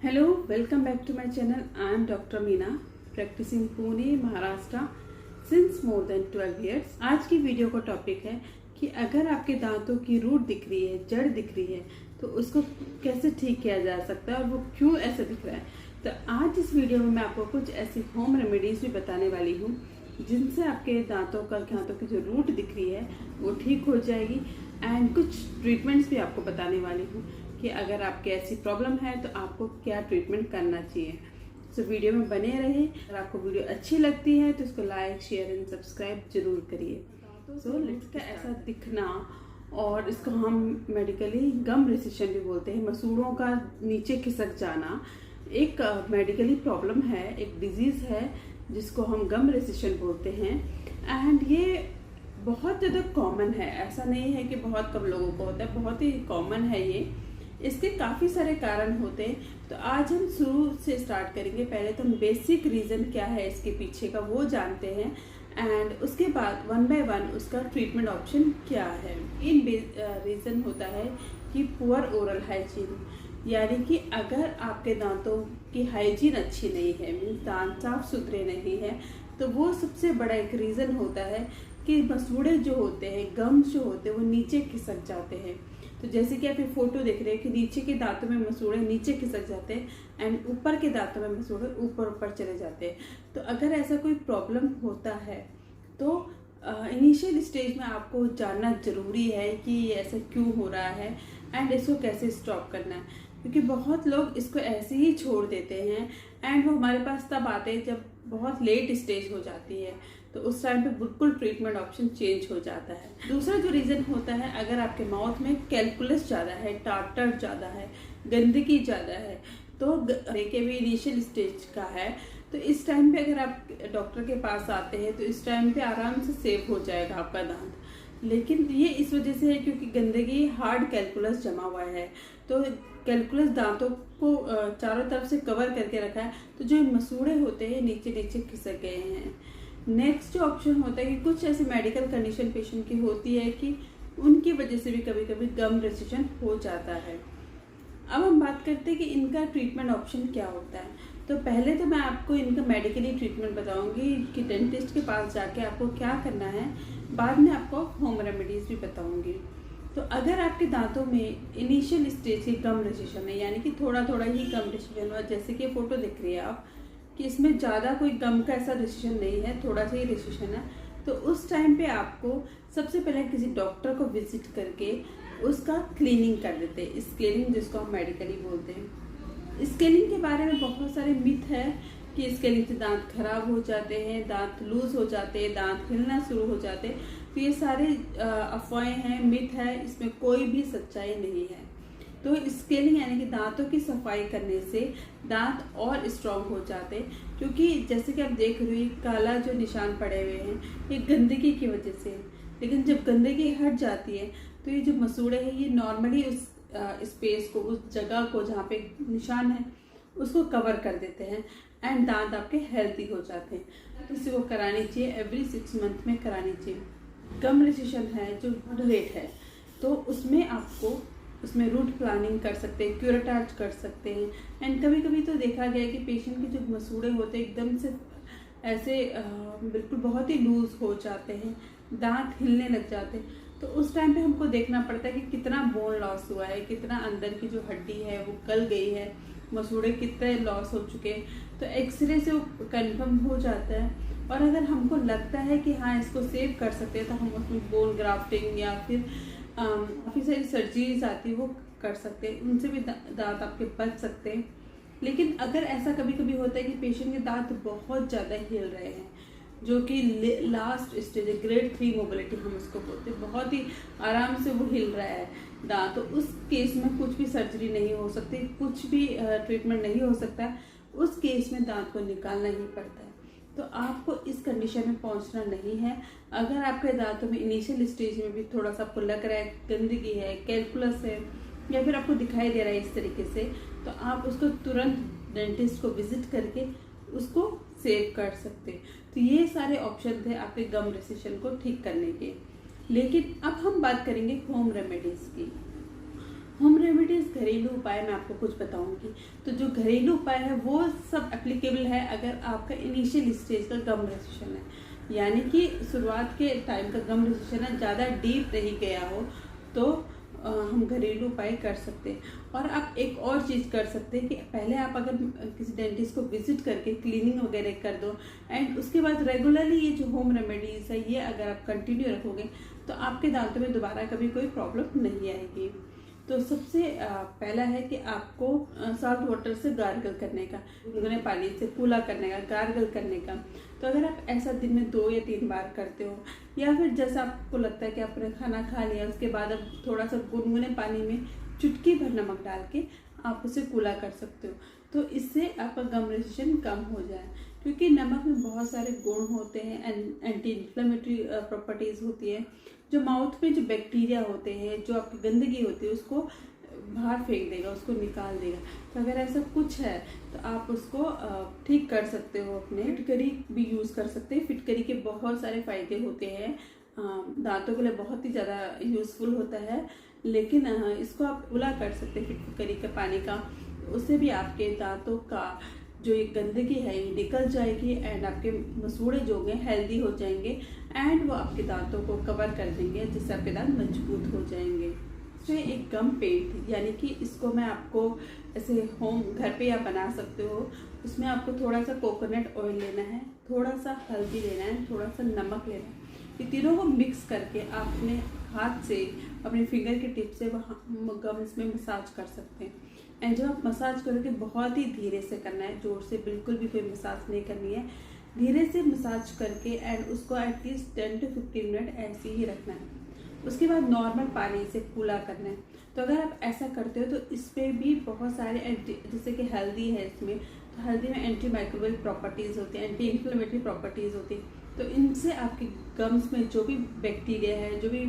Hello, welcome back to my channel. I am doctor Meena, practicing Pune, Maharashtra since more than 12 years. आज की video का topic है कि अगर आपके दांतों की रूट दिख रही है, जड़ दिख रही है, तो उसको कैसे ठीक किया जा सकता है और वो क्यों ऐसा दिख रहा है। तो आज इस वीडियो में मैं आपको कुछ ऐसी होम रेमेडीज भी बताने वाली हूँ जिनसे आपके दांतों की जो रूट दिख रही है वो ठीक हो जाएगी। एंड कुछ ट्रीटमेंट्स भी आपको बताने वाली हूँ कि अगर आपके ऐसी प्रॉब्लम है तो आपको क्या ट्रीटमेंट करना चाहिए। तो वीडियो में बने रहे। अगर आपको वीडियो अच्छी लगती है तो इसको लाइक, शेयर एंड सब्सक्राइब जरूर करिए। सो लेट्स का ऐसा दिखना, और इसको हम मेडिकली गम रिसेशन भी बोलते हैं। मसूड़ों का नीचे खिसक जाना एक मेडिकली प्रॉब्लम है, एक डिजीज है जिसको हम गम रिसेशन बोलते हैं। एंड ये बहुत ज़्यादा कॉमन है, ऐसा नहीं है कि बहुत कम लोगों को होता है, बहुत ही कॉमन है ये। इसके काफ़ी सारे कारण होते हैं। तो आज हम शुरू से स्टार्ट करेंगे। पहले तो हम बेसिक रीज़न क्या है इसके पीछे का वो जानते हैं, एंड उसके बाद वन बाय वन उसका ट्रीटमेंट ऑप्शन क्या है। इन रीज़न होता है कि पुअर ओरल हाइजीन, यानी कि अगर आपके दांतों की हाइजीन अच्छी नहीं है, मीन्स दांत साफ सुथरे नहीं है, तो वो सबसे बड़ा एक रीज़न होता है कि मसूड़े जो होते हैं, गम्स जो होते हैं, वो नीचे खिसक जाते हैं। तो जैसे कि आप ये फोटो देख रहे हैं कि नीचे के दांतों में मसूड़े नीचे खिसक जाते हैं एंड ऊपर के दांतों में मसूड़े ऊपर ऊपर चले जाते हैं। तो अगर ऐसा कोई प्रॉब्लम होता है तो इनिशियल स्टेज में आपको जानना जरूरी है कि ऐसा क्यों हो रहा है एंड इसको कैसे स्टॉप करना है। क्योंकि बहुत लोग इसको ऐसे ही छोड़ देते हैं एंड वो हमारे पास तब आते हैं जब बहुत लेट स्टेज हो जाती है, तो उस टाइम पे बिल्कुल ट्रीटमेंट ऑप्शन चेंज हो जाता है। दूसरा जो रीज़न होता है, अगर आपके माउथ में कैलकुलस ज़्यादा है, टार्टर ज़्यादा है, गंदगी ज़्यादा है, तो के भी इनिशियल स्टेज का है, तो इस टाइम पे अगर आप डॉक्टर के पास आते हैं तो इस टाइम पे आराम से सेव हो जाएगा आपका दांत। लेकिन ये इस वजह से है क्योंकि गंदगी, हार्ड कैलकुलस जमा हुआ है। तो कैलकुलस दांतों को चारों तरफ से कवर करके रखा है, तो जो मसूड़े होते हैं नीचे नीचे खिसक गए हैं। नेक्स्ट जो ऑप्शन होता है कि कुछ ऐसी मेडिकल कंडीशन पेशेंट की होती है कि उनकी वजह से भी कभी कभी गम रेसिशन हो जाता है। अब हम बात करते हैं कि इनका ट्रीटमेंट ऑप्शन क्या होता है। तो पहले तो मैं आपको इनका मेडिकली ट्रीटमेंट बताऊंगी कि डेंटिस्ट के पास जाके आपको क्या करना है, बाद में आपको होम रेमेडीज भी बताऊंगी। तो अगर आपके दांतों में इनिशियल स्टेज की गम रेसिशन है, यानी कि थोड़ा थोड़ा ही गम रेसिशन हुआ, जैसे कि फोटो दिख रही है आप कि इसमें ज़्यादा कोई गम का ऐसा रेसिशन नहीं है, थोड़ा सा ही रेसिशन है, तो उस टाइम पे आपको सबसे पहले किसी डॉक्टर को विजिट करके उसका क्लीनिंग कर देते हैं। स्केलिंग जिसको हम मेडिकली बोलते हैं। स्केलिंग के बारे में बहुत सारे मिथ है कि स्केलिंग से दांत खराब हो जाते हैं, दांत लूज हो जाते हैं, दांत हिलना शुरू हो जाते हैं। तो ये सारे अफवाहें हैं, मिथ है, इसमें कोई भी सच्चाई नहीं है। तो स्केलिंग यानी कि दांतों की सफाई करने से दांत और स्ट्रॉन्ग हो जाते हैं। क्योंकि जैसे कि आप देख रहे हो काला जो निशान पड़े हुए हैं, ये गंदगी की वजह से। लेकिन जब गंदगी हट जाती है तो ये जो मसूड़े हैं ये नॉर्मली उस स्पेस को, उस जगह को जहाँ पे निशान है उसको कवर कर देते हैं एंड दांत आपके हेल्दी हो जाते हैं। तो इसी को करानी चाहिए, एवरी 6 मंथ में करानी चाहिए। गम रेसिशन है जो मॉडरेट है तो उसमें आपको उसमें रूट प्लानिंग कर सकते हैं, क्यूरेटाज कर सकते हैं। एंड कभी कभी तो देखा गया है कि पेशेंट के जो मसूड़े होते हैं एकदम से ऐसे बिल्कुल बहुत ही लूज हो जाते हैं, दांत हिलने लग जाते हैं। तो उस टाइम पे हमको देखना पड़ता है कि कितना बोन लॉस हुआ है, कितना अंदर की जो हड्डी है वो गल गई है, मसूड़े कितने लॉस हो चुके हैं। तो एक्सरे से वो कन्फर्म हो जाता है। और अगर हमको लगता है कि हाँ इसको सेव कर सकते हैं तो हम उसमें बोन ग्राफ्टिंग या फिर काफ़ी सारी सर्जरीज आती है वो कर सकते हैं, उनसे भी दांत आपके बच सकते हैं। लेकिन अगर ऐसा कभी कभी होता है कि पेशेंट के दांत बहुत ज़्यादा हिल रहे हैं, जो कि लास्ट स्टेज है, ग्रेड 3 मोबिलिटी हम उसको बोलते हैं, बहुत ही आराम से वो हिल रहा है दांत, तो उस केस में कुछ भी सर्जरी नहीं हो सकती, कुछ भी ट्रीटमेंट नहीं हो सकता। उस केस में दांत को निकालना ही पड़ता है। तो आपको इस कंडीशन में पहुंचना नहीं है। अगर आपके दांतों में इनिशियल स्टेज में भी थोड़ा सा आपको लग रहा है गंदगी है, कैलकुलस है, या फिर आपको दिखाई दे रहा है इस तरीके से, तो आप उसको तुरंत डेंटिस्ट को विजिट करके उसको सेव कर सकते। तो ये सारे ऑप्शन थे आपके गम रेसिशन को ठीक करने के। लेकिन अब हम बात करेंगे होम रेमेडीज की। होम रेमेडीज घरेलू उपाय मैं आपको कुछ बताऊंगी। तो जो घरेलू उपाय है वो सब एप्लीकेबल है अगर आपका इनिशियल स्टेज का गम रेजिस्टेंस है, यानी कि शुरुआत के टाइम का गम रेजिस्टेंस है, ज़्यादा डीप नहीं गया हो तो हम घरेलू उपाय कर सकते हैं। और आप एक और चीज़ कर सकते हैं कि पहले आप अगर किसी डेंटिस्ट को विजिट करके क्लीनिंग वगैरह कर दो एंड उसके बाद रेगुलरली ये जो होम रेमेडीज है ये अगर आप कंटिन्यू रखोगे तो आपके दांतों में दोबारा कभी कोई प्रॉब्लम नहीं आएगी। तो सबसे पहला है कि आपको सॉल्ट वाटर से गार्गल करने का, गुनगुने पानी से कूला करने का, गार्गल करने का। तो अगर आप ऐसा दिन में 2 या 3 बार करते हो, या फिर जैसा आपको लगता है कि आपने खाना खा लिया उसके बाद अब थोड़ा सा गुनगुने पानी में चुटकी भर नमक डाल के आप उसे कूला कर सकते हो, तो इससे आपका गम रेजिस्टेंस कम हो जाए। क्योंकि नमक में बहुत सारे गुण होते हैं, एंटी इन्फ्लेमेटरी प्रॉपर्टीज़ होती है, जो माउथ में जो बैक्टीरिया होते हैं, जो आपकी गंदगी होती है उसको बाहर फेंक देगा, उसको निकाल देगा। तो अगर ऐसा कुछ है तो आप उसको ठीक कर सकते हो। अपने फिटकरी भी यूज़ कर सकते हैं। फिटकरी के बहुत सारे फायदे होते हैं, दांतों के लिए बहुत ही ज़्यादा यूज़फुल होता है, लेकिन इसको आप कूला कर सकते हैं फिटकरी के पानी का। उससे भी आपके दांतों का जो ये गंदगी है ये निकल जाएगी एंड आपके मसूड़े जो होंगे हेल्दी हो जाएंगे एंड वो आपके दांतों को कवर कर देंगे, जिससे आपके दांत मजबूत हो जाएंगे। तो एक गम पेस्ट, यानी कि इसको मैं आपको ऐसे होम घर पे या बना सकते हो। उसमें आपको थोड़ा सा कोकोनट ऑयल लेना है, थोड़ा सा हल्दी लेना है, थोड़ा सा नमक लेना है। ये तीनों को मिक्स करके आप अपने हाथ से, अपने फिंगर के टिप से गम्स में मसाज कर सकते हैं। एंड जब आप मसाज करोगे बहुत ही धीरे से करना है, जोर से बिल्कुल भी कोई मसाज नहीं करनी है। धीरे से मसाज करके एंड उसको एटलीस्ट 10 to 15 मिनट ऐसे ही रखना है। उसके बाद नॉर्मल पानी से कूला करना है। तो अगर आप ऐसा करते हो तो इस पर भी बहुत सारे जैसे कि हल्दी है इसमें, तो हल्दी में एंटी माइक्रोबियल प्रॉपर्टीज़ होती हैं, एंटी इन्फ्लेमेटरी प्रॉपर्टीज़ होती है। तो इनसे आपके गम्स में जो भी बैक्टीरिया है, जो भी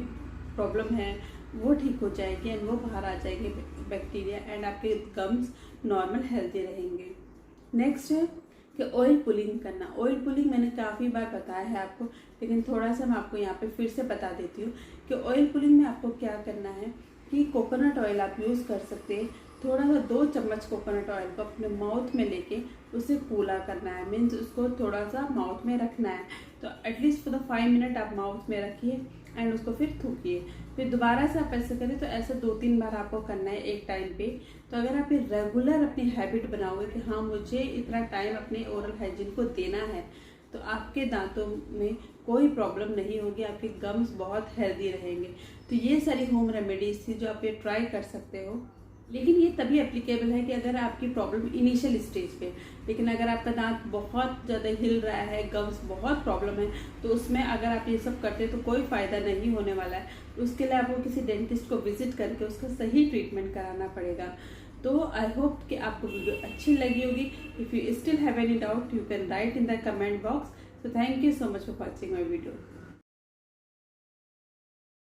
प्रॉब्लम है वो ठीक हो जाएगी एंड वो बाहर आ जाएंगे बैक्टीरिया एंड आपके गम्स नॉर्मल हेल्दी रहेंगे। नेक्स्ट है कि ऑयल पुलिंग करना। ऑयल पुलिंग मैंने काफ़ी बार बताया है आपको, लेकिन थोड़ा सा मैं आपको यहाँ पे फिर से बता देती हूँ कि ऑयल पुलिंग में आपको क्या करना है कि कोकोनट ऑयल आप यूज़ कर सकते हैं। थोड़ा सा 2 चम्मच कोकोनट ऑयल को अपने माउथ में लेके उसे कूला करना है, मीन्स उसको थोड़ा सा माउथ में रखना है। तो एटलीस्ट फॉर द 5 मिनट आप माउथ में रखिए एंड उसको फिर थूकिए। फिर दोबारा से आप ऐसे करें, तो ऐसा 2-3 बार आपको करना है एक टाइम पे। तो अगर आप ये रेगुलर अपनी हैबिट बनाओगे कि हाँ मुझे इतना टाइम अपने ओरल हाइजीन को देना है, तो आपके दांतों में कोई प्रॉब्लम नहीं होगी, आपके गम्स बहुत हेल्दी रहेंगे। तो ये सारी होम रेमेडीज थी जो आप ये ट्राई कर सकते हो, लेकिन ये तभी एप्लीकेबल है कि अगर आपकी प्रॉब्लम इनिशियल स्टेज पे। लेकिन अगर आपका दांत बहुत ज़्यादा हिल रहा है, गम्स बहुत प्रॉब्लम है, तो उसमें अगर आप ये सब करते तो कोई फ़ायदा नहीं होने वाला है। उसके लिए आपको किसी डेंटिस्ट को विजिट करके उसका सही ट्रीटमेंट कराना पड़ेगा। तो आई होप कि आपको वीडियो अच्छी लगी होगी। If you still have any doubt you can write in the comment box. So thank you so much for watching my video.